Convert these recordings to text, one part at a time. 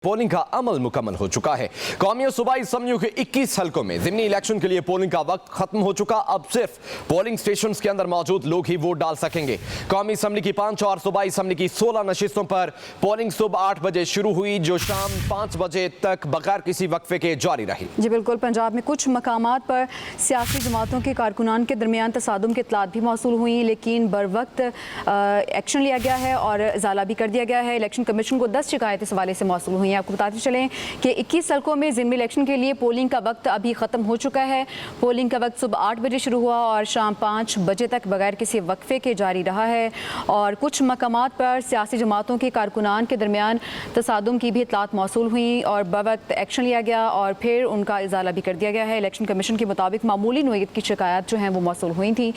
Polling का अमल मुकम्मल हो चुका है। कौमी और सूबाई असम्बलियों के 21 हलकों में ज़िमनी इलेक्शन के लिए पोलिंग का वक्त खत्म हो चुका। अब सिर्फ पोलिंग स्टेशन के अंदर मौजूद लोग ही वोट डाल सकेंगे। कौमी असम्बली की 5 और सूबाई असम्बली की 16 नशिस्तों पर पोलिंग सुबह 8 बजे शुरू हुई, जो शाम 5 बजे तक बगैर किसी वक्फे के जारी रही। जी बिल्कुल, पंजाब में कुछ मकामात पर सियासी जमातों के कारकुनान के दरमियान तसादुम की इत्तलात भी मौसूल हुई, लेकिन बर वक्त एक्शन लिया गया है और इजाला भी कर दिया गया है। इलेक्शन कमीशन को 10 शिकायत इस हवाले से मौसूल हुई हैं। आपको बताते चलें कि 21 हलकों में ज़िमनी इलेक्शन के लिए पोलिंग का वक्त अभी ख़त्म हो चुका है। पोलिंग का वक्त सुबह 8 बजे शुरू हुआ और शाम 5 बजे तक बगैर किसी वक्फे के जारी रहा है। और कुछ मकामात पर सियासी जमातों के कारकुनान के दरमियान तसादुम की भी इत्तलात मौसूल हुई और बवक्त एक्शन लिया गया और फिर उनका इजाला भी कर दिया गया है। इलेक्शन कमीशन के मुताबिक मामूली नोयत की शिकायत जो हैं वो मौसूल हुई थी।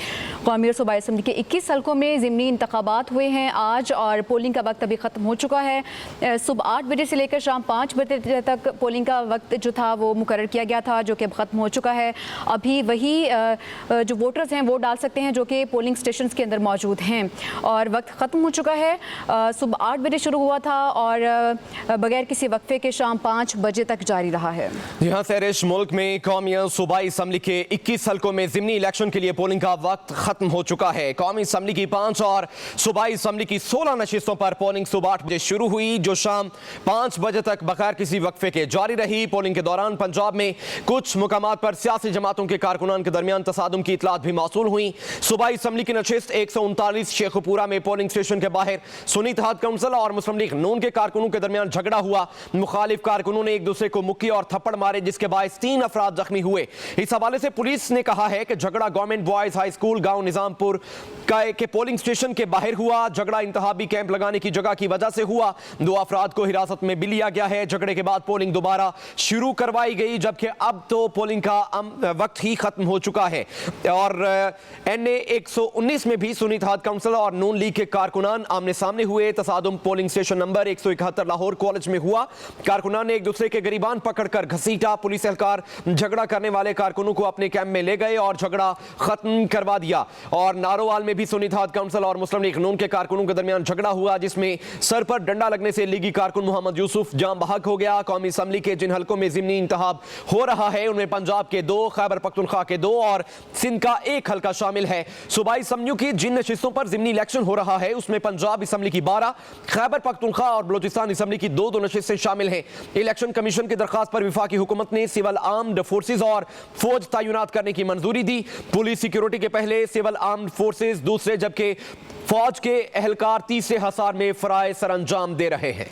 कौमी और सूबाई असम्बली के 21 हलकों में ज़िमनी इंतखाबात हुए हैं आज और पोलिंग का वक्त अभी ख़त्म हो चुका है। सुबह 8 बजे से लेकर शाम 5 बजे तक पोलिंग का वक्त जो था वो मुकर्रर किया गया था, जो कि अब ख़त्म हो चुका है। अभी वही जो वोटर्स हैं वोट डाल सकते हैं जो कि पोलिंग स्टेशन के अंदर मौजूद हैं और वक्त ख़त्म हो चुका है। सुबह 8 बजे शुरू हुआ था और बगैर किसी वक्फे के शाम 5 बजे तक जारी रहा है। जी हाँ, सैरिश मुल्क में कौमी और सूबाई असम्बली के 21 हलकों में ज़िमनी इलेक्शन के लिए पोलिंग का वक्त खत्म हो चुका है। कौमी असम्बली की 5 और सूबाई असम्बली की 16 नशिस्तों पर पोलिंग सुबह 8 बजे शुरू हुई, जो शाम 5 बजे तक बगैर किसी वक्फे के जारी रही। पोलिंग के दौरान पंजाब में कुछ मुकामात पर सियासी जमातों के कारकुनान के दरमियान तसादुम की इत्तलात भी मौसूल हुई। सूबाई असम्बली की नशिस्त 139 शेखुपुरा में पोलिंग स्टेशन के बाहर सुन्नी इत्तेहाद काउंसिल और मुस्लिम लीग नून के कारकुनों के दरमियान झगड़ा हुआ। मुखालिफ कारकुनों ने एक दूसरे को मुक्की और थप्पड़ मारे, जिसके बायस 3 अफराद जख्मी हुए। इस हवाले से पुलिस ने कहा है कि झगड़ा गवर्नमेंट बॉयज हाई स्कूल गांव निजामपुर के पोलिंग स्टेशन के बाहर हुआ। झगड़ा इंतहाबी कैंप लगाने की जगह की वजह से हुआ। 2 अफराद को हिरासत में भी लिया गया है। झगड़े के बाद पोलिंग दोबारा शुरू करवाई गई, जबकि अब तो पोलिंग का वक्त ही खत्म हो चुका है। और NA 119 में भी सुन्नी इत्तेहाद काउंसिल और नून लीग के कारकुनान आमने सामने हुए। तसादुम polling station number 171 Lahore college में हुआ। कारकुनान ने एक दूसरे के गिरीबान पकड़कर घसीटा। पुलिस एहलकार झगड़ा करने वाले कारकुनों को अपने कैंप में ले गए और झगड़ा खत्म करवा दिया। और नारोवाल में भी सुन्नी इत्तेहाद काउंसिल और मुस्लिम लीग नून के कारकुनों के दरमियान झगड़ा हुआ, जिसमें सर पर डंडा लगने से लीगी कारकुन मोहम्मद यूसुफ जाम बहक हो गया। कौमी असम्बली के जिन हलकों में ज़िमनी इंतखाब हो रहा है उनमें पंजाब के 2, खैबर पख्तूनख्वा के 2 और सिंध का 1 हलका शामिल है। सूबाई असम्बलियों की जिन नशिस्तों पर ज़िमनी इलेक्शन हो रहा है उसमें पंजाब असम्बली की 12, खैबर पख्तूनख्वा और बलोचिस्तान असम्बली की 2 नशिस्तें शामिल हैं। इलेक्शन कमीशन की दरखास्त पर वफाकी हुकूमत ने सिविल आर्म्ड फोर्सेज और फौज तैनात करने की मंजूरी दी। पुलिस सिक्योरिटी के पहले सिविल आर्म्ड फोर्सेज दूसरे, जबकि फौज के एहलकार तीसरे हसार में फराए सर अंजाम दे रहे हैं।